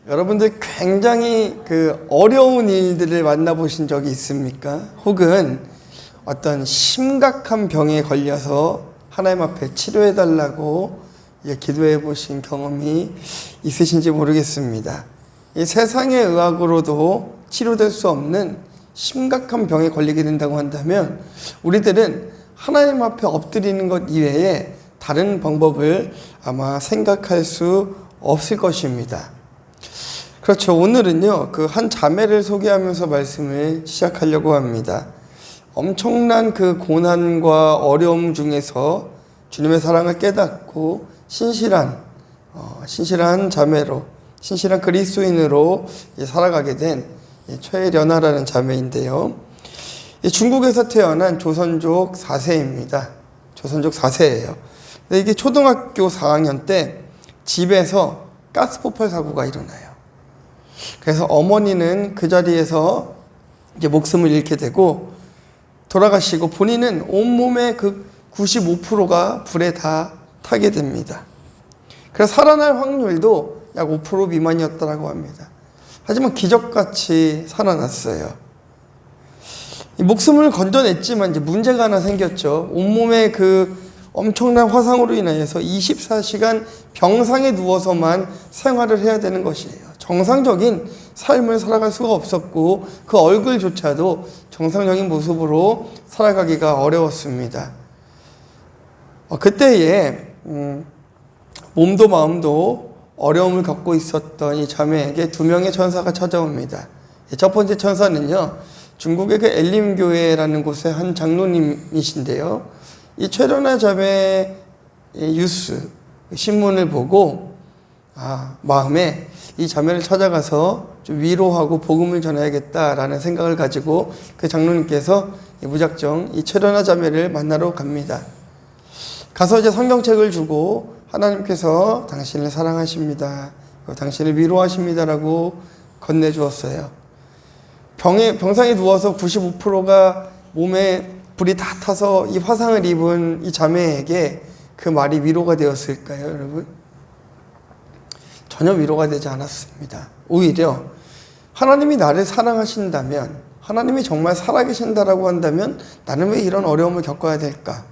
여러분들 굉장히 어려운 일들을 만나보신 적이 있습니까? 혹은 어떤 심각한 병에 걸려서 하나님 앞에 치료해달라고 기도해 보신 경험이 있으신지 모르겠습니다. 이 세상의 의학으로도 치료될 수 없는 심각한 병에 걸리게 된다고 한다면 우리들은 하나님 앞에 엎드리는 것 이외에 다른 방법을 아마 생각할 수 없을 것입니다. 그렇죠. 오늘은요, 한 자매를 소개하면서 말씀을 시작하려고 합니다. 엄청난 고난과 어려움 중에서 주님의 사랑을 깨닫고 신실한 자매로, 신실한 그리스도인으로 살아가게 된 최련아라는 자매인데요. 중국에서 태어난 조선족 4세입니다. 조선족 4세예요. 근데 이게 초등학교 4학년 때 집에서 가스폭발 사고가 일어나요. 그래서 어머니는 그 자리에서 이제 목숨을 잃게 되고 돌아가시고 본인은 온몸의 95%가 불에 다 타게 됩니다. 그래서 살아날 확률도 약 5% 미만이었다고 합니다. 하지만 기적같이 살아났어요. 이 목숨을 건져냈지만 이제 문제가 하나 생겼죠. 온몸에 엄청난 화상으로 인해서 24시간 병상에 누워서만 생활을 해야 되는 것이에요. 정상적인 삶을 살아갈 수가 없었고 그 얼굴조차도 정상적인 모습으로 살아가기가 어려웠습니다. 그때에 몸도 마음도 어려움을 겪고 있었던 이 자매에게 2명의 천사가 찾아옵니다. 첫 번째 천사는요, 중국의 엘림교회라는 곳의 한 장로님이신데요. 이 최련아 자매의 뉴스, 신문을 보고 마음에 이 자매를 찾아가서 좀 위로하고 복음을 전해야겠다라는 생각을 가지고 그 장로님께서 무작정 이 최련아 자매를 만나러 갑니다. 가서 이제 성경책을 주고 하나님께서 당신을 사랑하십니다. 당신을 위로하십니다라고 건네주었어요. 병상에 누워서 95%가 몸에 불이 다 타서 이 화상을 입은 이 자매에게 그 말이 위로가 되었을까요, 여러분? 전혀 위로가 되지 않았습니다. 오히려 하나님이 나를 사랑하신다면, 하나님이 정말 살아계신다라고 한다면 나는 왜 이런 어려움을 겪어야 될까?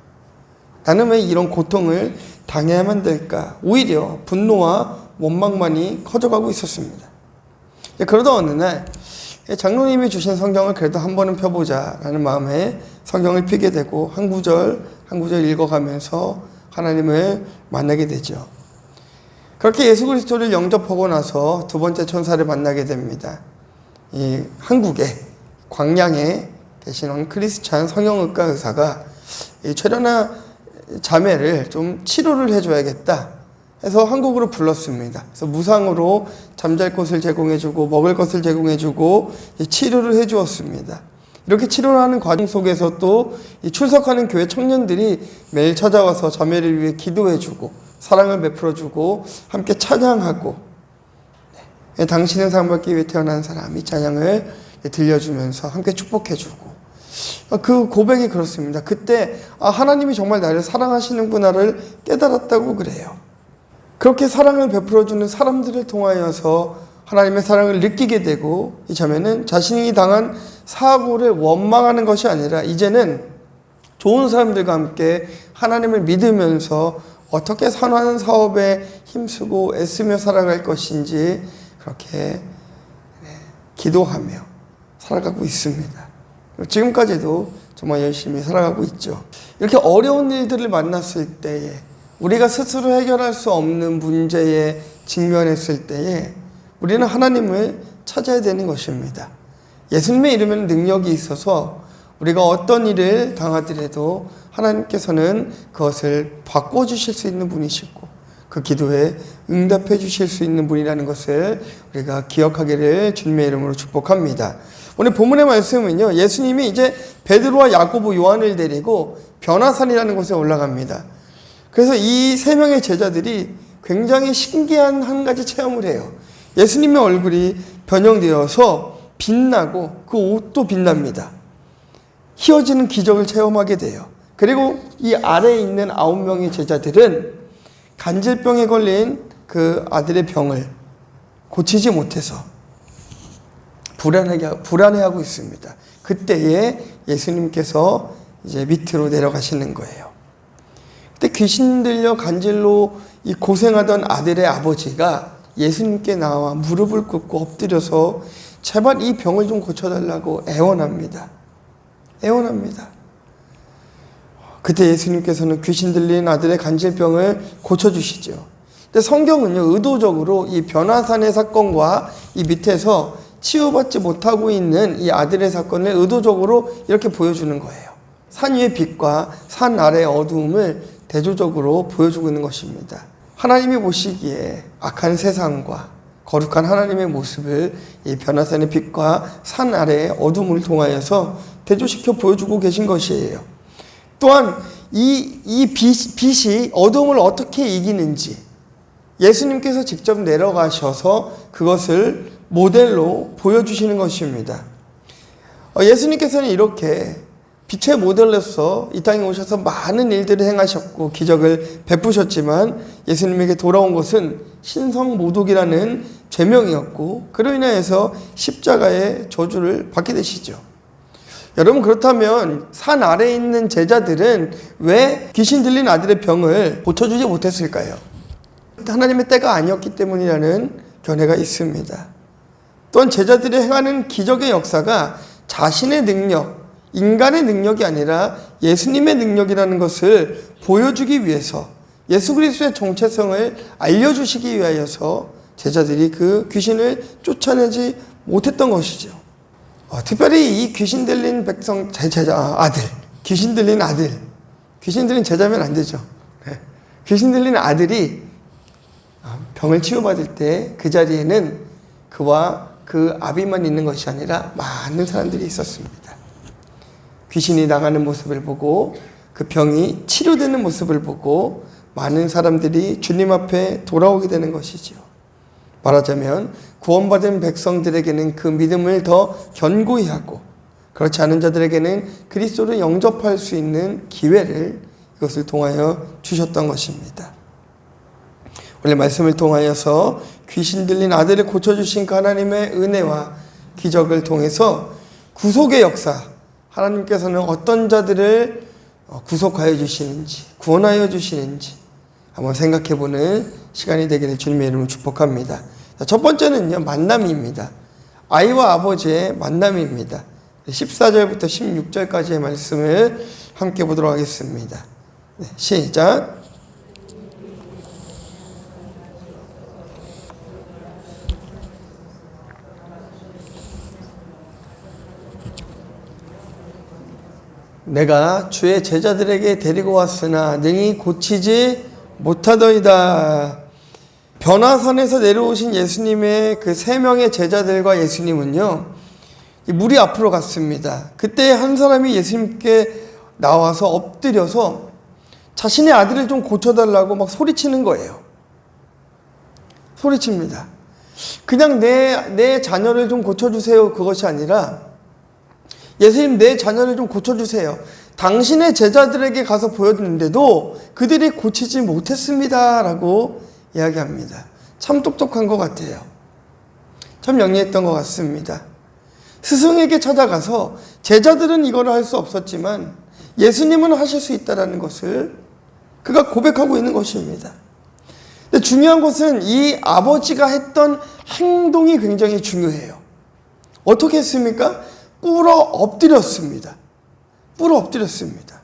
나는 왜 이런 고통을 당해야만 될까? 오히려 분노와 원망만이 커져가고 있었습니다. 그러다 어느 날 장로님이 주신 성경을 그래도 한 번은 펴보자라는 마음에 성경을 펴게 되고 한 구절 읽어가면서 하나님을 만나게 되죠. 그렇게 예수 그리스도를 영접하고 나서 두 번째 천사를 만나게 됩니다. 이 한국의 광양에 계시는 크리스찬 성형외과 의사가 이 최련아 자매를 좀 치료를 해줘야겠다 해서 한국으로 불렀습니다. 그래서 무상으로 잠잘 곳을 제공해주고 먹을 것을 제공해주고 치료를 해주었습니다. 이렇게 치료를 하는 과정 속에서 또 출석하는 교회 청년들이 매일 찾아와서 자매를 위해 기도해주고 사랑을 베풀어주고 함께 찬양하고 당신은 사랑받기 위해 태어난 사람 이 찬양을 들려주면서 함께 축복해주고 그 고백이 그렇습니다. 그때 하나님이 정말 나를 사랑하시는구나를 깨달았다고 그래요. 그렇게 사랑을 베풀어주는 사람들을 통하여서 하나님의 사랑을 느끼게 되고 이 자매는 자신이 당한 사고를 원망하는 것이 아니라 이제는 좋은 사람들과 함께 하나님을 믿으면서 어떻게 선한 사업에 힘쓰고 애쓰며 살아갈 것인지 그렇게 기도하며 살아가고 있습니다. 지금까지도 정말 열심히 살아가고 있죠. 이렇게 어려운 일들을 만났을 때에 우리가 스스로 해결할 수 없는 문제에 직면했을 때에 우리는 하나님을 찾아야 되는 것입니다. 예수님의 이름에는 능력이 있어서 우리가 어떤 일을 당하더라도 하나님께서는 그것을 바꿔주실 수 있는 분이시고 그 기도에 응답해 주실 수 있는 분이라는 것을 우리가 기억하기를 주님의 이름으로 축복합니다. 오늘 본문의 말씀은요, 예수님이 이제 베드로와 야고보, 요한을 데리고 변화산이라는 곳에 올라갑니다. 그래서 이 3명의 제자들이 굉장히 신기한 한 가지 체험을 해요. 예수님의 얼굴이 변형되어서 빛나고 그 옷도 빛납니다. 희어지는 기적을 체험하게 돼요. 그리고 이 아래에 있는 9명의 제자들은 간질병에 걸린 그 아들의 병을 고치지 못해서 불안해하고 있습니다. 그때에 예수님께서 이제 밑으로 내려가시는 거예요. 그때 귀신 들려 간질로 이 고생하던 아들의 아버지가 예수님께 나와 무릎을 꿇고 엎드려서 제발 이 병을 좀 고쳐달라고 애원합니다. 애원합니다. 그때 예수님께서는 귀신 들린 아들의 간질병을 고쳐주시죠. 근데 성경은요, 의도적으로 이 변화산의 사건과 이 밑에서 치유받지 못하고 있는 이 아들의 사건을 의도적으로 이렇게 보여주는 거예요. 산 위의 빛과 산 아래의 어두움을 대조적으로 보여주고 있는 것입니다. 하나님이 보시기에 악한 세상과 거룩한 하나님의 모습을 이 변화산의 빛과 산 아래의 어둠을 통하여서 대조시켜 보여주고 계신 것이에요. 또한 이 빛이 어둠을 어떻게 이기는지 예수님께서 직접 내려가셔서 그것을 모델로 보여주시는 것입니다. 예수님께서는 이렇게 빛의 모델로서 이 땅에 오셔서 많은 일들을 행하셨고 기적을 베푸셨지만 예수님에게 돌아온 것은 신성모독이라는 죄명이었고 그로 인하여서 십자가의 저주를 받게 되시죠. 여러분, 그렇다면 산 아래에 있는 제자들은 왜 귀신 들린 아들의 병을 고쳐주지 못했을까요? 하나님의 때가 아니었기 때문이라는 견해가 있습니다. 또한 제자들이 행하는 기적의 역사가 자신의 능력, 인간의 능력이 아니라 예수님의 능력이라는 것을 보여주기 위해서 예수 그리스도의 정체성을 알려주시기 위하여서 제자들이 그 귀신을 쫓아내지 못했던 것이죠. 특별히 이 귀신 들린 백성, 아들, 귀신 들린 아들, 귀신 들린 제자면 안 되죠. 귀신 들린 아들이 병을 치유받을 때 그 자리에는 그와 그 아비만 있는 것이 아니라 많은 사람들이 있었습니다. 귀신이 나가는 모습을 보고 그 병이 치료되는 모습을 보고 많은 사람들이 주님 앞에 돌아오게 되는 것이죠. 말하자면 구원받은 백성들에게는 그 믿음을 더 견고히 하고 그렇지 않은 자들에게는 그리스도를 영접할 수 있는 기회를 이것을 통하여 주셨던 것입니다. 오늘 말씀을 통하여서 귀신 들린 아들을 고쳐주신 그 하나님의 은혜와 기적을 통해서 구속의 역사, 하나님께서는 어떤 자들을 구속하여 주시는지, 구원하여 주시는지 한번 생각해보는 시간이 되기를 주님의 이름으로 축복합니다. 첫 번째는요, 만남입니다. 아이와 아버지의 만남입니다. 14절부터 16절까지의 말씀을 함께 보도록 하겠습니다. 네, 시작. 내가 주의 제자들에게 데리고 왔으나 능히 고치지 못하더이다. 변화산에서 내려오신 예수님의 그 3명의 제자들과 예수님은요, 물이 앞으로 갔습니다. 그때 한 사람이 예수님께 나와서 엎드려서 자신의 아들을 좀 고쳐달라고 막 소리치는 거예요. 소리칩니다. 그냥 내 자녀를 좀 고쳐주세요, 그것이 아니라 예수님, 내 자녀를 좀 고쳐주세요. 당신의 제자들에게 가서 보였는데도 그들이 고치지 못했습니다 라고 이야기합니다. 참 똑똑한 것 같아요. 참 영리했던 것 같습니다. 스승에게 찾아가서 제자들은 이걸 할 수 없었지만 예수님은 하실 수 있다는 것을 그가 고백하고 있는 것입니다. 근데 중요한 것은 이 아버지가 했던 행동이 굉장히 중요해요. 어떻게 했습니까? 꿇어 엎드렸습니다. 꿇어 엎드렸습니다.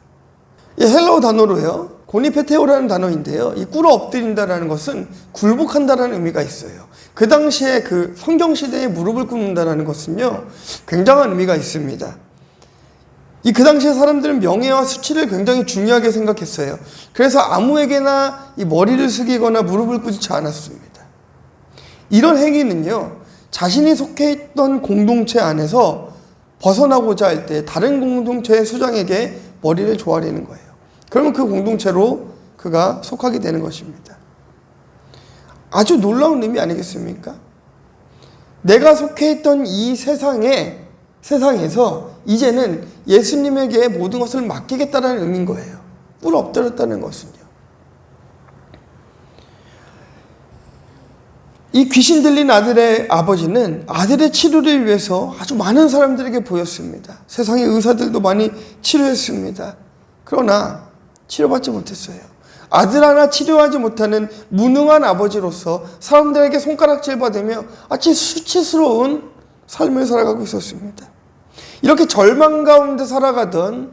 이 헬라어 단어로요, 고니페테오라는 단어인데요, 이 꿇어 엎드린다라는 것은 굴복한다라는 의미가 있어요. 그 당시에 그 성경 시대에 무릎을 꿇는다라는 것은요, 굉장한 의미가 있습니다. 그 당시에 사람들은 명예와 수치를 굉장히 중요하게 생각했어요. 그래서 아무에게나 이 머리를 숙이거나 무릎을 꿇지 않았습니다. 이런 행위는요, 자신이 속해 있던 공동체 안에서 벗어나고자 할 때 다른 공동체의 수장에게 머리를 조아리는 거예요. 그러면 그 공동체로 그가 속하게 되는 것입니다. 아주 놀라운 의미 아니겠습니까? 내가 속해 있던 이 세상에서 이제는 예수님에게 모든 것을 맡기겠다는 의미인 거예요. 꿇어 엎드렸다는 것은요. 이 귀신 들린 아들의 아버지는 아들의 치료를 위해서 아주 많은 사람들에게 보였습니다. 세상의 의사들도 많이 치료했습니다. 그러나 치료받지 못했어요. 아들 하나 치료하지 못하는 무능한 아버지로서 사람들에게 손가락질 받으며 아주 수치스러운 삶을 살아가고 있었습니다. 이렇게 절망 가운데 살아가던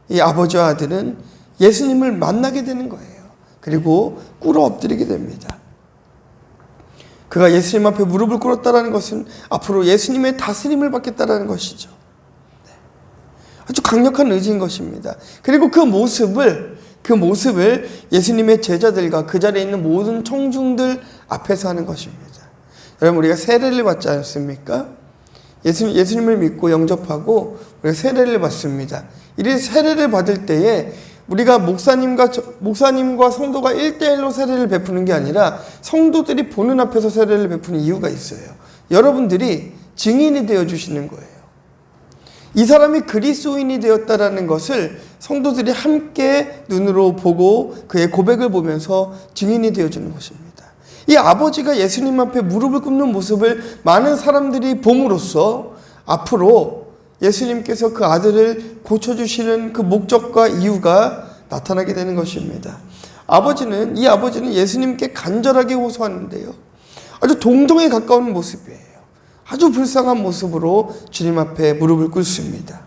이 아버지와 아들은 예수님을 만나게 되는 거예요. 그리고 꿇어 엎드리게 됩니다. 그가 예수님 앞에 무릎을 꿇었다는 것은 앞으로 예수님의 다스림을 받겠다는 것이죠. 아주 강력한 의지인 것입니다. 그리고 그 모습을 예수님의 제자들과 그 자리에 있는 모든 청중들 앞에서 하는 것입니다. 여러분, 우리가 세례를 받지 않습니까? 예수님을 믿고 영접하고 우리가 세례를 받습니다. 이 세례를 받을 때에 우리가 목사님과 성도가 1대1로 세례를 베푸는 게 아니라 성도들이 보는 앞에서 세례를 베푸는 이유가 있어요. 여러분들이 증인이 되어주시는 거예요. 이 사람이 그리스도인이 되었다라는 것을 성도들이 함께 눈으로 보고 그의 고백을 보면서 증인이 되어주는 것입니다. 이 아버지가 예수님 앞에 무릎을 꿇는 모습을 많은 사람들이 봄으로써 앞으로 예수님께서 그 아들을 고쳐주시는 그 목적과 이유가 나타나게 되는 것입니다. 이 아버지는 예수님께 간절하게 호소하는데요. 아주 동정에 가까운 모습이에요. 아주 불쌍한 모습으로 주님 앞에 무릎을 꿇습니다.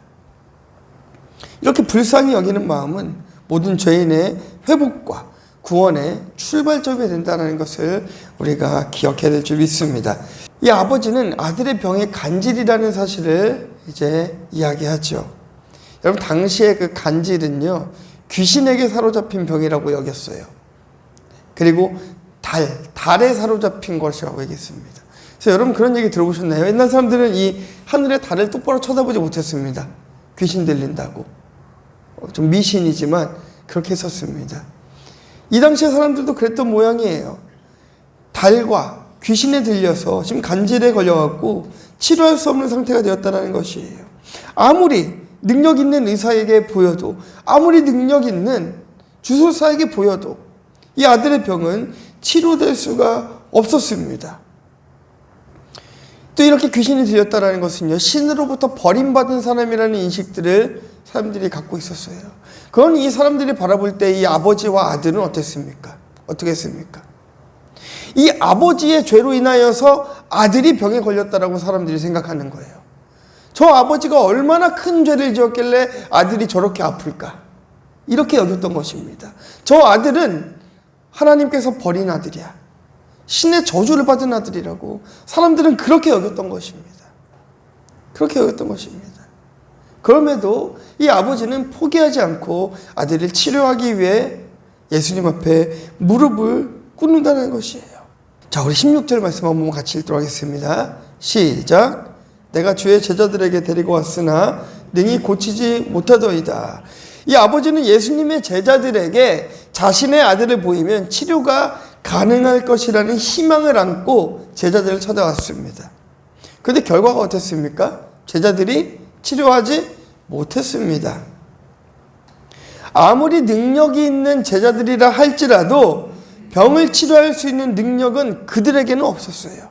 이렇게 불쌍히 여기는 마음은 모든 죄인의 회복과 구원의 출발점이 된다는 것을 우리가 기억해야 될 줄 믿습니다. 이 아버지는 아들의 병에 간질이라는 사실을 이제 이야기하죠. 여러분, 당시에 그 간질은요, 귀신에게 사로잡힌 병이라고 여겼어요. 그리고 달에 사로잡힌 것이라고 얘기했습니다. 그래서 여러분, 그런 얘기 들어보셨나요? 옛날 사람들은 이 하늘의 달을 똑바로 쳐다보지 못했습니다. 귀신 들린다고. 좀 미신이지만 그렇게 했었습니다. 이 당시의 사람들도 그랬던 모양이에요. 달과 귀신에 들려서 지금 간질에 걸려갖고 치료할 수 없는 상태가 되었다는 것이에요. 아무리 능력 있는 의사에게 보여도, 아무리 능력 있는 주술사에게 보여도 이 아들의 병은 치료될 수가 없었습니다. 또 이렇게 귀신이 들렸다는 것은요, 신으로부터 버림받은 사람이라는 인식들을 사람들이 갖고 있었어요. 그건 이 사람들이 바라볼 때 이 아버지와 아들은 어땠습니까? 어떻게 했습니까? 이 아버지의 죄로 인하여서 아들이 병에 걸렸다라고 사람들이 생각하는 거예요. 저 아버지가 얼마나 큰 죄를 지었길래 아들이 저렇게 아플까? 이렇게 여겼던 것입니다. 저 아들은 하나님께서 버린 아들이야. 신의 저주를 받은 아들이라고 사람들은 그렇게 여겼던 것입니다. 그렇게 여겼던 것입니다. 그럼에도 이 아버지는 포기하지 않고 아들을 치료하기 위해 예수님 앞에 무릎을 꿇는다는 것이에요. 자, 우리 16절 말씀 한번 같이 읽도록 하겠습니다. 시작. 내가 주의 제자들에게 데리고 왔으나 능히 고치지 못하더이다. 이 아버지는 예수님의 제자들에게 자신의 아들을 보이면 치료가 가능할 것이라는 희망을 안고 제자들을 찾아왔습니다. 그런데 결과가 어땠습니까? 제자들이 치료하지 못했습니다. 아무리 능력이 있는 제자들이라 할지라도 병을 치료할 수 있는 능력은 그들에게는 없었어요.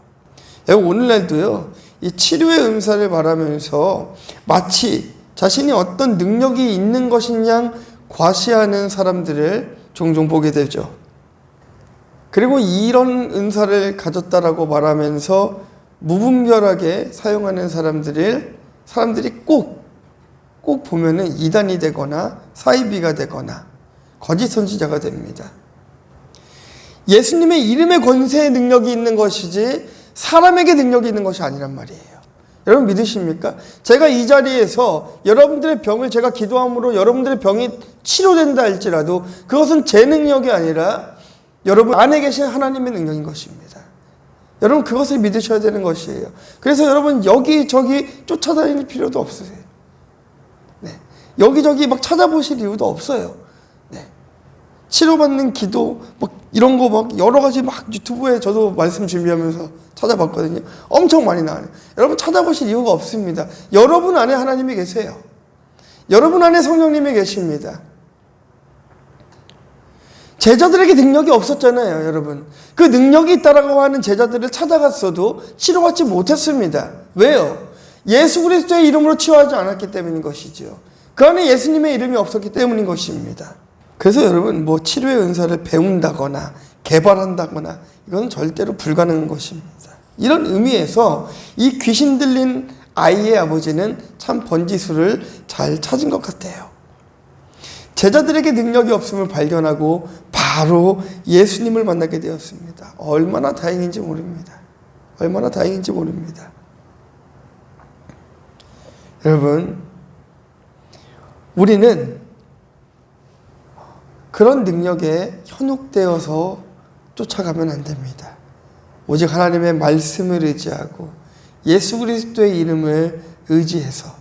오늘날도요, 이 치료의 은사를 말하면서 마치 자신이 어떤 능력이 있는 것인 양 과시하는 사람들을 종종 보게 되죠. 그리고 이런 은사를 가졌다라고 말하면서 무분별하게 사용하는 사람들이 꼭 보면은 이단이 되거나 사이비가 되거나 거짓 선지자가 됩니다. 예수님의 이름의 권세의 능력이 있는 것이지 사람에게 능력이 있는 것이 아니란 말이에요. 여러분 믿으십니까? 제가 이 자리에서 여러분들의 병을 제가 기도함으로 여러분들의 병이 치료된다 할지라도 그것은 제 능력이 아니라 여러분 안에 계신 하나님의 능력인 것입니다. 여러분 그것을 믿으셔야 되는 것이에요. 그래서 여러분 여기저기 쫓아다닐 필요도 없으세요. 네. 여기저기 막 찾아보실 이유도 없어요. 네. 치료받는 기도 막 이런 거 막 여러 가지 막 유튜브에 저도 말씀 준비하면서 찾아봤거든요. 엄청 많이 나와요. 여러분 찾아보실 이유가 없습니다. 여러분 안에 하나님이 계세요. 여러분 안에 성령님이 계십니다. 제자들에게 능력이 없었잖아요, 여러분. 그 능력이 있다라고 하는 제자들을 찾아갔어도 치료받지 못했습니다. 왜요? 예수 그리스도의 이름으로 치유하지 않았기 때문인 것이죠. 그 안에 예수님의 이름이 없었기 때문인 것입니다. 그래서 여러분, 뭐 치료의 은사를 배운다거나 개발한다거나 이건 절대로 불가능한 것입니다. 이런 의미에서 이 귀신 들린 아이의 아버지는 참 번지수를 잘 찾은 것 같아요. 제자들에게 능력이 없음을 발견하고 바로 예수님을 만나게 되었습니다. 얼마나 다행인지 모릅니다. 얼마나 다행인지 모릅니다. 여러분, 우리는 그런 능력에 현혹되어서 쫓아가면 안 됩니다. 오직 하나님의 말씀을 의지하고 예수 그리스도의 이름을 의지해서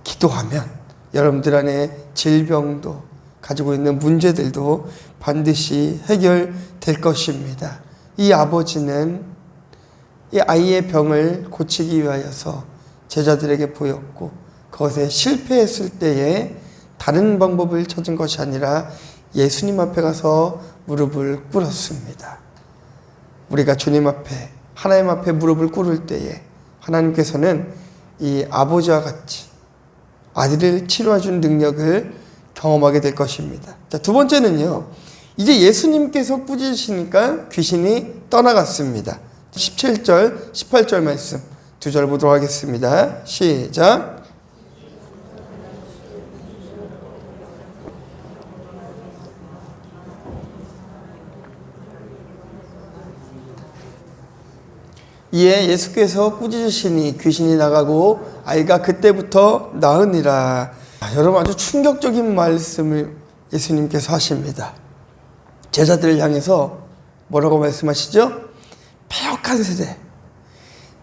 기도하면 여러분들 안에 질병도 가지고 있는 문제들도 반드시 해결될 것입니다. 이 아버지는 이 아이의 병을 고치기 위하여서 제자들에게 보였고 그것에 실패했을 때에 다른 방법을 찾은 것이 아니라 예수님 앞에 가서 무릎을 꿇었습니다. 우리가 주님 앞에, 하나님 앞에 무릎을 꿇을 때에 하나님께서는 이 아버지와 같이 아들을 치료해준 능력을 경험하게 될 것입니다. 자, 두 번째는요. 이제 예수님께서 꾸짖으시니까 귀신이 떠나갔습니다. 17절, 18절 말씀 두 절 보도록 하겠습니다. 시작. 이에 예수께서 꾸짖으시니 귀신이 나가고 아이가 그때부터 나으니라. 여러분, 아주 충격적인 말씀을 예수님께서 하십니다. 제자들을 향해서 뭐라고 말씀하시죠? 패역한 세대,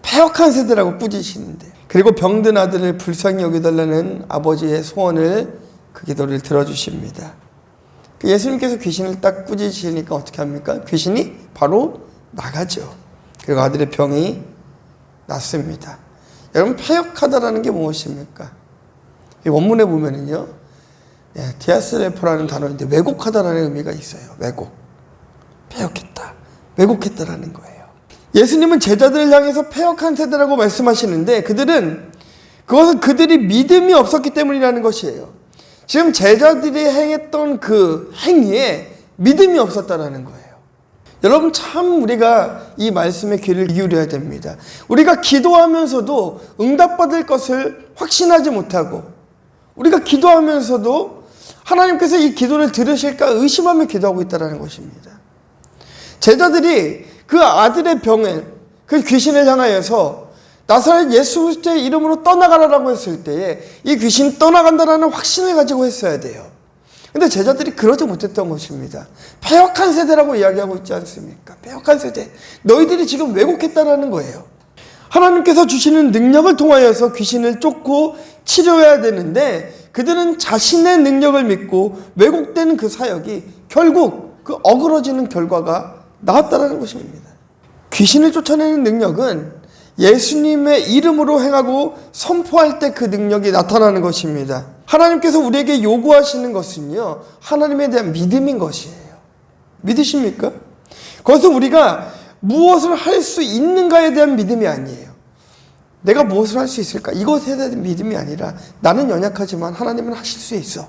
패역한 세대라고 꾸짖으시는데, 그리고 병든 아들을 불쌍히 여겨달라는 아버지의 소원을, 그 기도를 들어주십니다. 예수님께서 귀신을 딱 꾸짖으시니까 어떻게 합니까? 귀신이 바로 나가죠. 그리고 아들의 병이 낫습니다. 여러분, 패역하다라는 게 무엇입니까? 이 원문에 보면은요, 디아스레포라는 단어인데 왜곡하다라는 의미가 있어요. 왜곡, 패역했다, 왜곡했다라는 거예요. 예수님은 제자들을 향해서 패역한 세대라고 말씀하시는데 그것은 그들이 믿음이 없었기 때문이라는 것이에요. 지금 제자들이 행했던 그 행위에 믿음이 없었다라는 거예요. 여러분, 참 우리가 이 말씀에 귀를 기울여야 됩니다. 우리가 기도하면서도 응답받을 것을 확신하지 못하고, 우리가 기도하면서도 하나님께서 이 기도를 들으실까 의심하며 기도하고 있다는 것입니다. 제자들이 그 아들의 병에, 그 귀신을 향하여서 나사렛 예수 그리스도의 이름으로 떠나가라라고 했을 때에 이 귀신이 떠나간다라는 확신을 가지고 했어야 돼요. 근데 제자들이 그러지 못했던 것입니다. 패역한 세대라고 이야기하고 있지 않습니까? 패역한 세대. 너희들이 지금 왜곡했다라는 거예요. 하나님께서 주시는 능력을 통하여서 귀신을 쫓고 치료해야 되는데 그들은 자신의 능력을 믿고 왜곡되는 그 사역이 결국 그 어그러지는 결과가 나왔다라는 것입니다. 귀신을 쫓아내는 능력은 예수님의 이름으로 행하고 선포할 때 그 능력이 나타나는 것입니다. 하나님께서 우리에게 요구하시는 것은요, 하나님에 대한 믿음인 것이에요. 믿으십니까? 그것은 우리가 무엇을 할 수 있는가에 대한 믿음이 아니에요. 내가 무엇을 할 수 있을까? 이것에 대한 믿음이 아니라 나는 연약하지만 하나님은 하실 수 있어.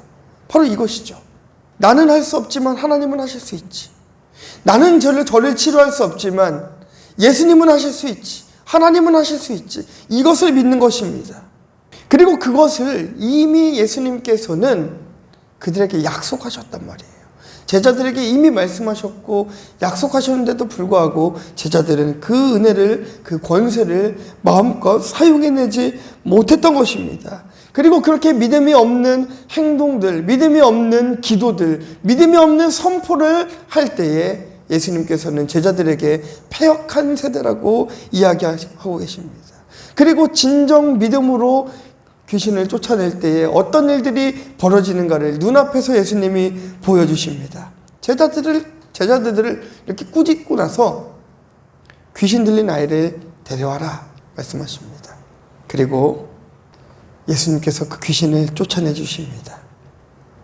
바로 이것이죠. 나는 할 수 없지만 하나님은 하실 수 있지. 나는 저를 치료할 수 없지만 예수님은 하실 수 있지. 하나님은 하실 수 있지. 이것을 믿는 것입니다. 그리고 그것을 이미 예수님께서는 그들에게 약속하셨단 말이에요. 제자들에게 이미 말씀하셨고 약속하셨는데도 불구하고 제자들은 그 은혜를, 그 권세를 마음껏 사용해내지 못했던 것입니다. 그리고 그렇게 믿음이 없는 행동들, 믿음이 없는 기도들, 믿음이 없는 선포를 할 때에 예수님께서는 제자들에게 패역한 세대라고 이야기하고 계십니다. 그리고 진정 믿음으로 귀신을 쫓아낼 때에 어떤 일들이 벌어지는가를 눈앞에서 예수님이 보여주십니다. 제자들을 이렇게 꾸짖고 나서 귀신 들린 아이를 데려와라 말씀하십니다. 그리고 예수님께서 그 귀신을 쫓아내 주십니다.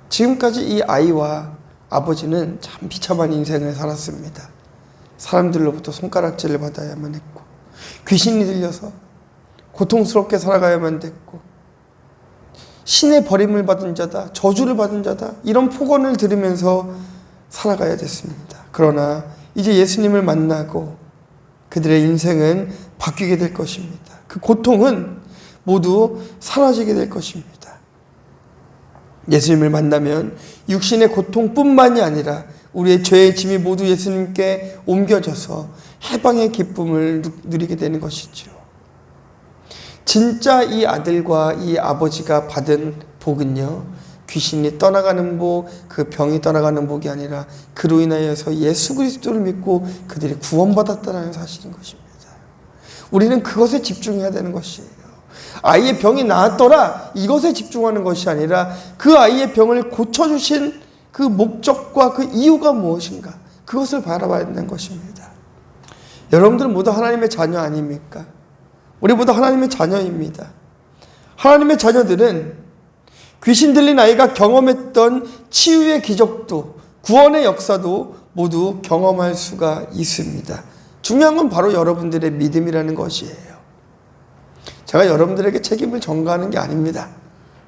지금까지 이 아이와 아버지는 참 비참한 인생을 살았습니다. 사람들로부터 손가락질을 받아야만 했고, 귀신이 들려서 고통스럽게 살아가야만 됐고, 신의 버림을 받은 자다, 저주를 받은 자다, 이런 폭언을 들으면서 살아가야 됐습니다. 그러나 이제 예수님을 만나고 그들의 인생은 바뀌게 될 것입니다. 그 고통은 모두 사라지게 될 것입니다. 예수님을 만나면 육신의 고통뿐만이 아니라 우리의 죄의 짐이 모두 예수님께 옮겨져서 해방의 기쁨을 누리게 되는 것이죠. 진짜 이 아들과 이 아버지가 받은 복은요, 귀신이 떠나가는 복, 그 병이 떠나가는 복이 아니라 그로 인하여서 예수 그리스도를 믿고 그들이 구원받았다는 사실인 것입니다. 우리는 그것에 집중해야 되는 것이에요. 아이의 병이 나았더라, 이것에 집중하는 것이 아니라 그 아이의 병을 고쳐주신 그 목적과 그 이유가 무엇인가, 그것을 바라봐야 되는 것입니다. 여러분들은 모두 하나님의 자녀 아닙니까? 우리 모두 하나님의 자녀입니다. 하나님의 자녀들은 귀신 들린 아이가 경험했던 치유의 기적도, 구원의 역사도 모두 경험할 수가 있습니다. 중요한 건 바로 여러분들의 믿음이라는 것이에요. 제가 여러분들에게 책임을 전가하는 게 아닙니다.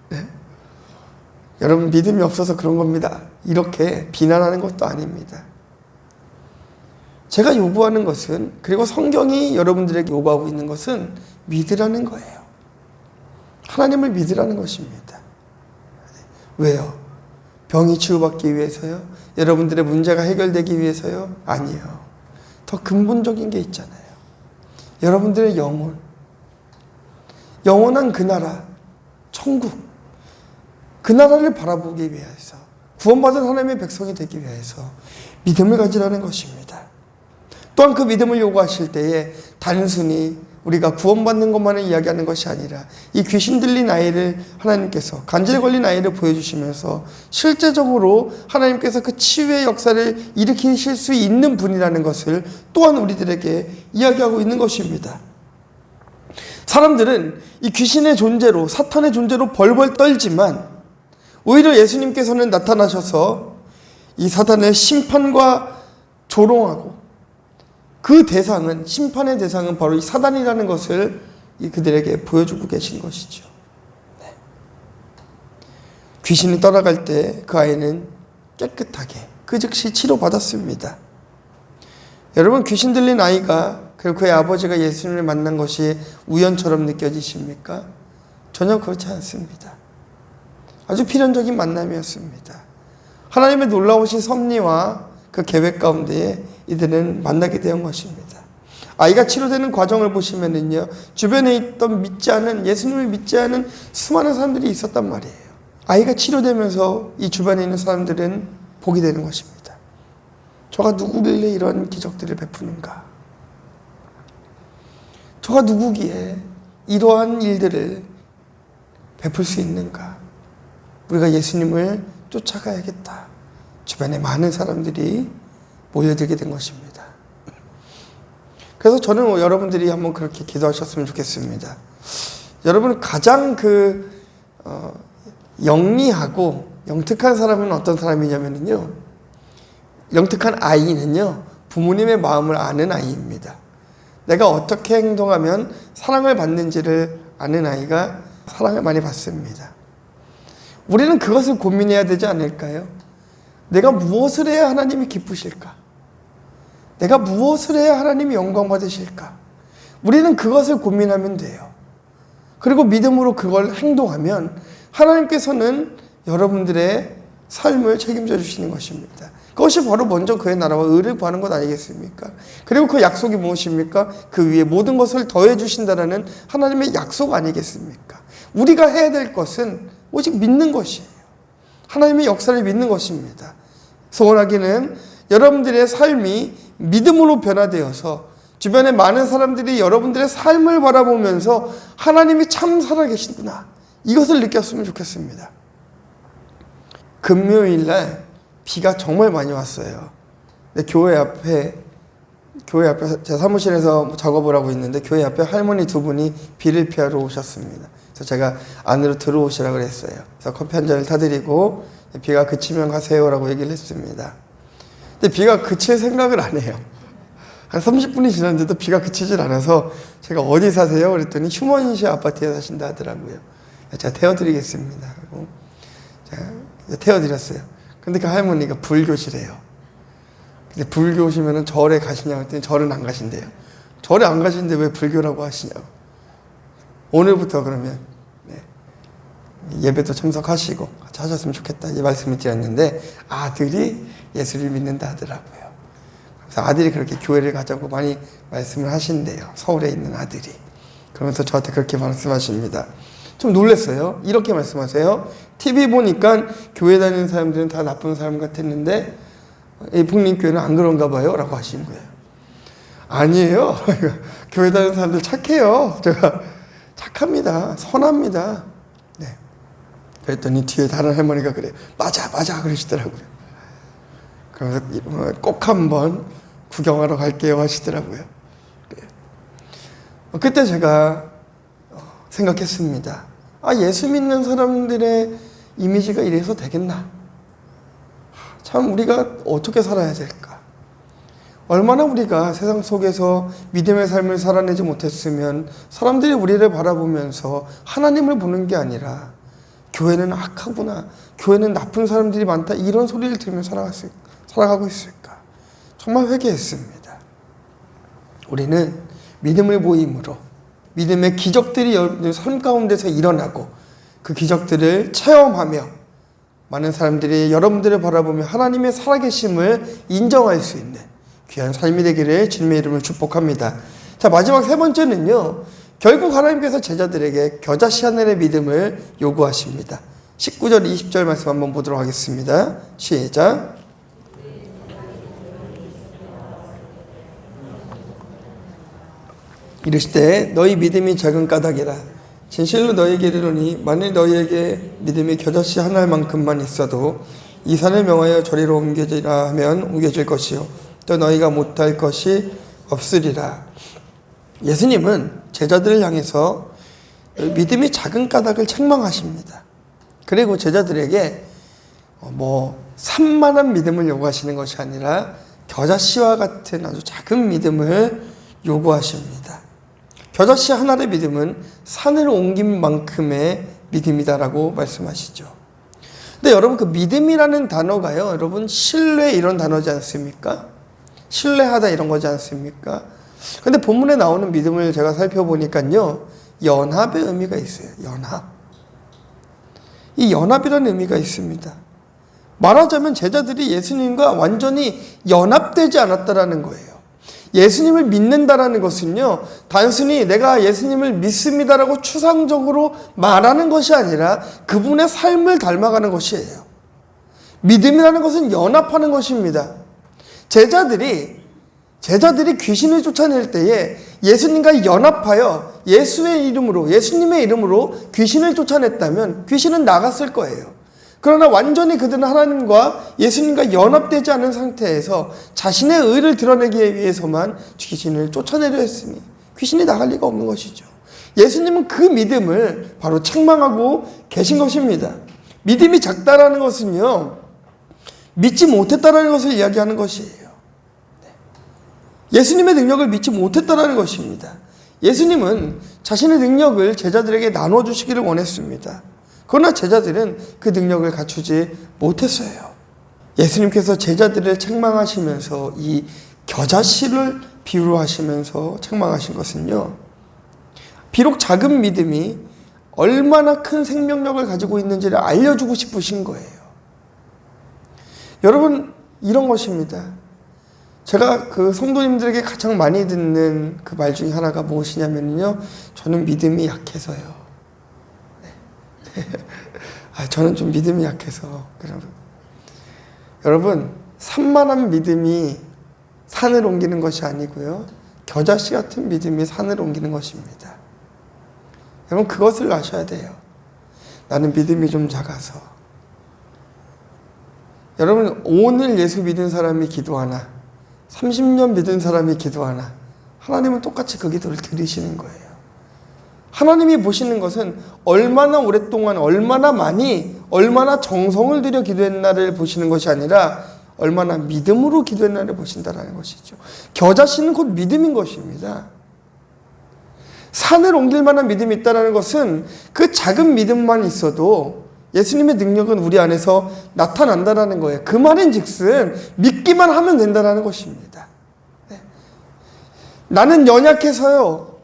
네? 여러분 믿음이 없어서 그런 겁니다. 이렇게 비난하는 것도 아닙니다. 제가 요구하는 것은, 그리고 성경이 여러분들에게 요구하고 있는 것은 믿으라는 거예요. 하나님을 믿으라는 것입니다. 왜요? 병이 치유받기 위해서요? 여러분들의 문제가 해결되기 위해서요? 아니요. 더 근본적인 게 있잖아요. 여러분들의 영원한 그 나라, 천국, 그 나라를 바라보기 위해서, 구원받은 하나님의 백성이 되기 위해서 믿음을 가지라는 것입니다. 또한 그 믿음을 요구하실 때에 단순히 우리가 구원받는 것만을 이야기하는 것이 아니라 이 귀신 들린 아이를 하나님께서, 간질에 걸린 아이를 보여주시면서 실제적으로 하나님께서 그 치유의 역사를 일으키실 수 있는 분이라는 것을 또한 우리들에게 이야기하고 있는 것입니다. 사람들은 이 귀신의 존재로, 사탄의 존재로 벌벌 떨지만 오히려 예수님께서는 나타나셔서 이 사탄의 심판과 조롱하고, 그 대상은, 심판의 대상은 바로 이 사단이라는 것을 그들에게 보여주고 계신 것이죠. 네. 귀신이 떠나갈 때 그 아이는 깨끗하게 그 즉시 치료받았습니다. 여러분, 귀신 들린 아이가, 그리고 그의 아버지가 예수님을 만난 것이 우연처럼 느껴지십니까? 전혀 그렇지 않습니다. 아주 필연적인 만남이었습니다. 하나님의 놀라우신 섭리와 그 계획 가운데에 이들은 만나게 된 것입니다. 아이가 치료되는 과정을 보시면은요, 주변에 있던 믿지 않은, 예수님을 믿지 않은 수많은 사람들이 있었단 말이에요. 아이가 치료되면서 이 주변에 있는 사람들은 보게 되는 것입니다. 저가 누구길래 이런 기적들을 베푸는가? 저가 누구기에 이러한 일들을 베풀 수 있는가? 우리가 예수님을 쫓아가야겠다. 주변에 많은 사람들이 모여들게 된 것입니다. 그래서 저는 여러분들이 한번 그렇게 기도하셨으면 좋겠습니다. 여러분, 가장 영리하고 영특한 사람은 어떤 사람이냐면요, 영특한 아이는요, 부모님의 마음을 아는 아이입니다. 내가 어떻게 행동하면 사랑을 받는지를 아는 아이가 사랑을 많이 받습니다. 우리는 그것을 고민해야 되지 않을까요? 내가 무엇을 해야 하나님이 기쁘실까? 내가 무엇을 해야 하나님이 영광 받으실까? 우리는 그것을 고민하면 돼요. 그리고 믿음으로 그걸 행동하면 하나님께서는 여러분들의 삶을 책임져 주시는 것입니다. 그것이 바로 먼저 그의 나라와 의를 구하는 것 아니겠습니까? 그리고 그 약속이 무엇입니까? 그 위에 모든 것을 더해 주신다라는 하나님의 약속 아니겠습니까? 우리가 해야 될 것은 오직 믿는 것이에요. 하나님의 역사를 믿는 것입니다. 소원하기는 여러분들의 삶이 믿음으로 변화되어서 주변에 많은 사람들이 여러분들의 삶을 바라보면서 하나님이 참 살아계시구나, 이것을 느꼈으면 좋겠습니다. 금요일날 비가 정말 많이 왔어요. 근데 교회 앞에 제 사무실에서 작업을 하고 있는데 교회 앞에 할머니 두 분이 비를 피하러 오셨습니다. 그래서 제가 안으로 들어오시라고 그랬어요. 그래서 커피 한 잔을 타드리고 비가 그치면 가세요라고 얘기를 했습니다. 근데 비가 그칠 생각을 안 해요. 한 30분이 지났는데도 비가 그치질 않아서 제가 어디 사세요? 그랬더니 휴먼시 아파트에 사신다 하더라고요. 제가 태워드리겠습니다. 하고 제가 태워드렸어요. 근데 그 할머니가 불교시래요. 근데 불교시면은 절에 가시냐고 했더니 절은 안 가신대요. 절에 안 가시는데 왜 불교라고 하시냐고. 오늘부터 그러면 예배도 참석하시고 같이 하셨으면 좋겠다 이 말씀을 드렸는데 아들이 예수를 믿는다 하더라고요. 그래서 아들이 그렇게 교회를 가자고 많이 말씀을 하신대요. 서울에 있는 아들이. 그러면서 저한테 그렇게 말씀하십니다. 좀 놀랐어요. 이렇게 말씀하세요. TV 보니까 교회 다니는 사람들은 다 나쁜 사람 같았는데 이 북림교회는 안 그런가 봐요 라고 하신 거예요. 아니에요. 교회 다니는 사람들 착해요. 제가 착합니다. 선합니다. 네. 그랬더니 뒤에 다른 할머니가 그래요. 맞아 그러시더라고요. 그래서 꼭 한번 구경하러 갈게요 하시더라고요. 그때 제가 생각했습니다. 예수 믿는 사람들의 이미지가 이래서 되겠나? 참 우리가 어떻게 살아야 될까? 얼마나 우리가 세상 속에서 믿음의 삶을 살아내지 못했으면 사람들이 우리를 바라보면서 하나님을 보는 게 아니라 교회는 악하구나, 교회는 나쁜 사람들이 많다 이런 소리를 들으며 살아가고 있을까? 정말 회개했습니다. 우리는 믿음을 모임으로 믿음의 기적들이 삶 가운데서 일어나고 그 기적들을 체험하며 많은 사람들이 여러분들을 바라보며 하나님의 살아계심을 인정할 수 있는 귀한 삶이 되기를 주님의 이름으로 축복합니다. 자, 마지막 세 번째는요. 결국 하나님께서 제자들에게 겨자씨 하나의 믿음을 요구하십니다. 19절 20절 말씀 한번 보도록 하겠습니다. 시작. 이르시되 너희 믿음이 작은 까닭이라 진실로 너희에게 이르노니 만일 너희에게 믿음이 겨자씨 하나만큼만 있어도 이 산을 명하여 저리로 옮겨지라 하면 옮겨질 것이요 또 너희가 못할 것이 없으리라. 예수님은 제자들을 향해서 믿음이 작은 까닭을 책망하십니다. 그리고 제자들에게 산만한 믿음을 요구하시는 것이 아니라 겨자씨와 같은 아주 작은 믿음을 요구하십니다. 겨자씨 하나의 믿음은 산을 옮긴 만큼의 믿음이다라고 말씀하시죠. 근데 여러분 그 믿음이라는 단어가요. 여러분 신뢰 이런 단어지 않습니까? 신뢰하다 이런 거지 않습니까? 근데 본문에 나오는 믿음을 제가 살펴보니까요. 연합의 의미가 있어요. 연합. 이 연합이라는 의미가 있습니다. 말하자면 제자들이 예수님과 완전히 연합되지 않았다라는 거예요. 예수님을 믿는다라는 것은요, 단순히 내가 예수님을 믿습니다라고 추상적으로 말하는 것이 아니라 그분의 삶을 닮아가는 것이에요. 믿음이라는 것은 연합하는 것입니다. 제자들이 귀신을 쫓아낼 때에 예수님과 연합하여 예수님의 이름으로 귀신을 쫓아냈다면 귀신은 나갔을 거예요. 그러나 완전히 그들은 하나님과 예수님과 연합되지 않은 상태에서 자신의 의를 드러내기 위해서만 귀신을 쫓아내려 했으니 귀신이 나갈 리가 없는 것이죠. 예수님은 그 믿음을 바로 책망하고 계신 것입니다. 믿음이 작다라는 것은요, 믿지 못했다라는 것을 이야기하는 것이에요. 예수님의 능력을 믿지 못했다라는 것입니다. 예수님은 자신의 능력을 제자들에게 나눠주시기를 원했습니다. 그러나 제자들은 그 능력을 갖추지 못했어요. 예수님께서 제자들을 책망하시면서 이 겨자씨를 비유로 하시면서 책망하신 것은요, 비록 작은 믿음이 얼마나 큰 생명력을 가지고 있는지를 알려주고 싶으신 거예요. 여러분, 이런 것입니다. 제가 그 성도님들에게 가장 많이 듣는 그 말 중에 하나가 무엇이냐면요, 저는 믿음이 약해서요. 저는 좀 믿음이 약해서. 여러분, 산만한 믿음이 산을 옮기는 것이 아니고요, 겨자씨 같은 믿음이 산을 옮기는 것입니다. 여러분, 그것을 아셔야 돼요. 나는 믿음이 좀 작아서. 여러분, 오늘 예수 믿은 사람이 기도하나 30년 믿은 사람이 기도하나 하나님은 똑같이 그 기도를 들으시는 거예요. 하나님이 보시는 것은 얼마나 오랫동안, 얼마나 많이, 얼마나 정성을 들여 기도했나를 보시는 것이 아니라 얼마나 믿음으로 기도했나를 보신다라는 것이죠. 겨자씨는 곧 믿음인 것입니다. 산을 옮길 만한 믿음이 있다는 것은 그 작은 믿음만 있어도 예수님의 능력은 우리 안에서 나타난다는 거예요. 그 말인즉슨 믿기만 하면 된다는 것입니다. 네. 나는 연약해서요.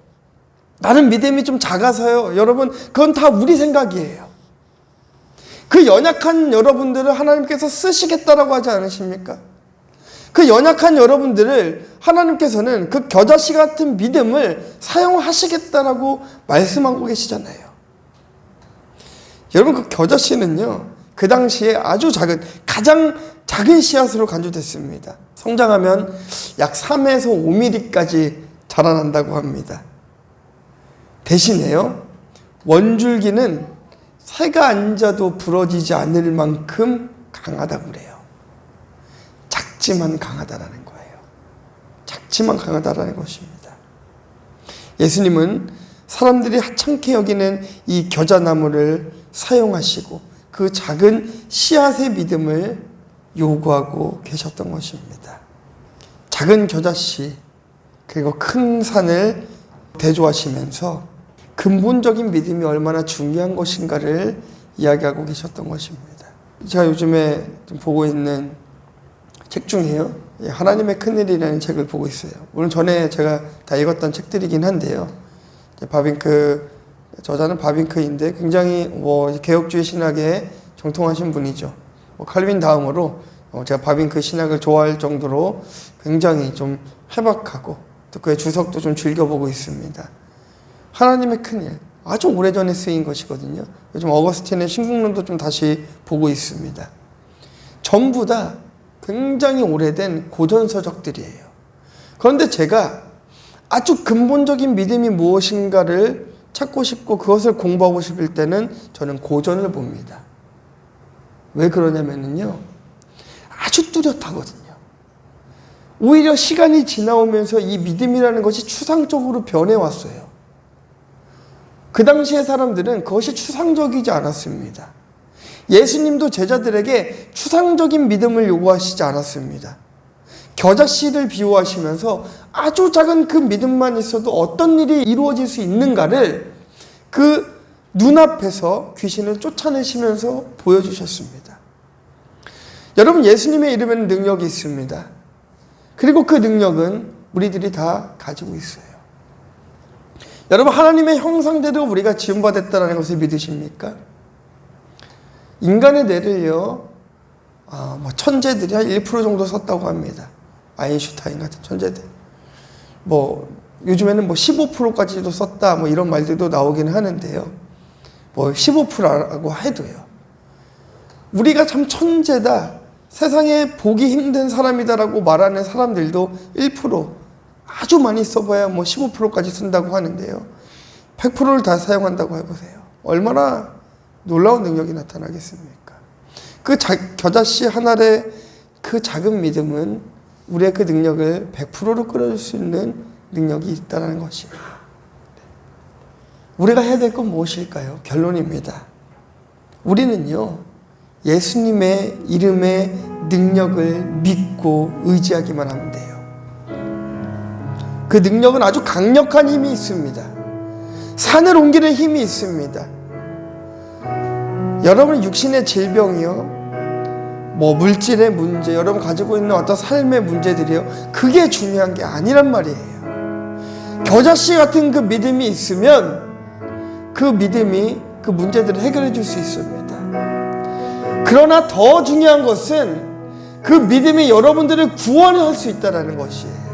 나는 믿음이 좀 작아서요. 여러분, 그건 다 우리 생각이에요. 그 연약한 여러분들을 하나님께서 쓰시겠다라고 하지 않으십니까? 그 연약한 여러분들을 하나님께서는 그 겨자씨 같은 믿음을 사용하시겠다라고 말씀하고 계시잖아요. 여러분, 그 겨자씨는요, 그 당시에 아주 가장 작은 씨앗으로 간주됐습니다. 성장하면 약 3에서 5mm까지 자라난다고 합니다. 대신에요, 원줄기는 새가 앉아도 부러지지 않을 만큼 강하다고 그래요. 작지만 강하다라는 거예요. 작지만 강하다라는 것입니다. 예수님은 사람들이 하찮게 여기는 이 겨자나무를 사용하시고 그 작은 씨앗의 믿음을 요구하고 계셨던 것입니다. 작은 겨자씨 그리고 큰 산을 대조하시면서 근본적인 믿음이 얼마나 중요한 것인가를 이야기하고 계셨던 것입니다. 제가 요즘에 좀 보고 있는 책 중에요, 하나님의 큰일이라는 책을 보고 있어요. 물론 전에 제가 다 읽었던 책들이긴 한데요. 바빙크, 저자는 바빙크인데 굉장히 개혁주의 신학에 정통하신 분이죠. 칼빈 다음으로 제가 바빙크 신학을 좋아할 정도로 굉장히 좀 해박하고 또 그의 주석도 좀 즐겨보고 있습니다. 하나님의 큰일, 아주 오래전에 쓰인 것이거든요. 요즘 어거스틴의 신국론도 좀 다시 보고 있습니다. 전부 다 굉장히 오래된 고전서적들이에요. 그런데 제가 아주 근본적인 믿음이 무엇인가를 찾고 싶고 그것을 공부하고 싶을 때는 저는 고전을 봅니다. 왜 그러냐면요, 아주 뚜렷하거든요. 오히려 시간이 지나오면서 이 믿음이라는 것이 추상적으로 변해왔어요. 그 당시의 사람들은 그것이 추상적이지 않았습니다. 예수님도 제자들에게 추상적인 믿음을 요구하시지 않았습니다. 겨자씨를 비유하시면서 아주 작은 그 믿음만 있어도 어떤 일이 이루어질 수 있는가를 그 눈앞에서 귀신을 쫓아내시면서 보여주셨습니다. 여러분, 예수님의 이름에는 능력이 있습니다. 그리고 그 능력은 우리들이 다 가지고 있어요. 여러분, 하나님의 형상대로 우리가 지음받았다는 것을 믿으십니까? 인간의 뇌를요, 천재들이 한 1% 정도 썼다고 합니다. 아인슈타인 같은 천재들. 요즘에는 15%까지도 썼다, 이런 말들도 나오긴 하는데요. 15%라고 해도요. 우리가 참 천재다, 세상에 보기 힘든 사람이다라고 말하는 사람들도 1%, 아주 많이 써봐야 15%까지 쓴다고 하는데요. 100%를 다 사용한다고 해보세요. 얼마나 놀라운 능력이 나타나겠습니까? 그 겨자씨 하나의 그 작은 믿음은 우리의 그 능력을 100%로 끌어줄 수 있는 능력이 있다는 것이에요. 우리가 해야 될 건 무엇일까요? 결론입니다. 우리는요, 예수님의 이름의 능력을 믿고 의지하기만 하면 돼요. 그 능력은 아주 강력한 힘이 있습니다. 산을 옮기는 힘이 있습니다. 여러분, 육신의 질병이요, 물질의 문제, 여러분 가지고 있는 어떤 삶의 문제들이요, 그게 중요한 게 아니란 말이에요. 겨자씨 같은 그 믿음이 있으면 그 믿음이 그 문제들을 해결해 줄 수 있습니다. 그러나 더 중요한 것은 그 믿음이 여러분들을 구원할 수 있다는 것이에요.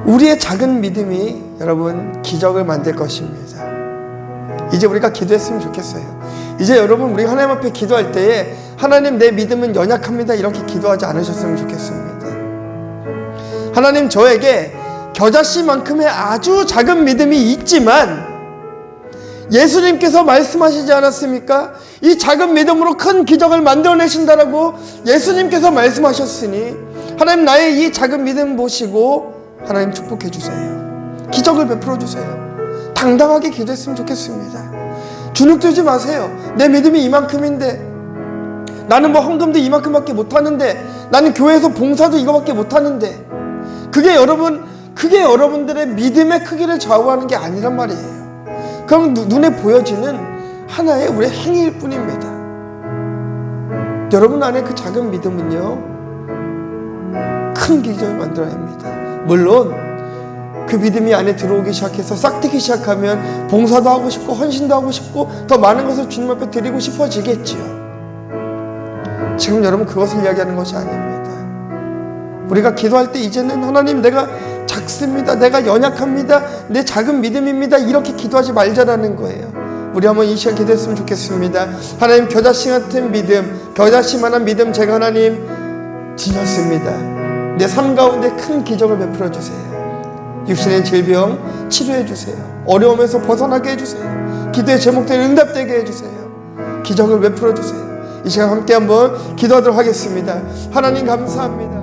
우리의 작은 믿음이 여러분 기적을 만들 것입니다. 이제 우리가 기도했으면 좋겠어요. 이제 여러분, 우리 하나님 앞에 기도할 때에 하나님, 내 믿음은 연약합니다, 이렇게 기도하지 않으셨으면 좋겠습니다. 하나님, 저에게 겨자씨만큼의 아주 작은 믿음이 있지만 예수님께서 말씀하시지 않았습니까? 이 작은 믿음으로 큰 기적을 만들어내신다라고 예수님께서 말씀하셨으니 하나님, 나의 이 작은 믿음 보시고 하나님 축복해 주세요. 기적을 베풀어 주세요. 당당하게 기도했으면 좋겠습니다. 주눅들지 마세요. 내 믿음이 이만큼인데, 나는 뭐 헌금도 이만큼밖에 못하는데, 나는 교회에서 봉사도 이거밖에 못하는데, 그게 여러분들의 믿음의 크기를 좌우하는 게 아니란 말이에요. 그럼 눈에 보여지는 하나의 우리의 행위일 뿐입니다. 여러분 안에 그 작은 믿음은요, 큰 기적을 만들어냅니다. 물론 그 믿음이 안에 들어오기 시작해서 싹트기 시작하면 봉사도 하고 싶고 헌신도 하고 싶고 더 많은 것을 주님 앞에 드리고 싶어지겠지요. 지금 여러분 그것을 이야기하는 것이 아닙니다. 우리가 기도할 때 이제는 하나님, 내가 작습니다, 내가 연약합니다, 내 작은 믿음입니다, 이렇게 기도하지 말자라는 거예요. 우리 한번 이 시간 기도했으면 좋겠습니다. 하나님, 겨자씨 같은 믿음, 겨자씨만한 믿음 제가 하나님 드렸습니다. 내 삶 가운데 큰 기적을 베풀어 주세요. 육신의 질병 치료해 주세요. 어려움에서 벗어나게 해주세요. 기도의 제목들 응답되게 해주세요. 기적을 베풀어 주세요. 이 시간 함께 한번 기도하도록 하겠습니다. 하나님 감사합니다.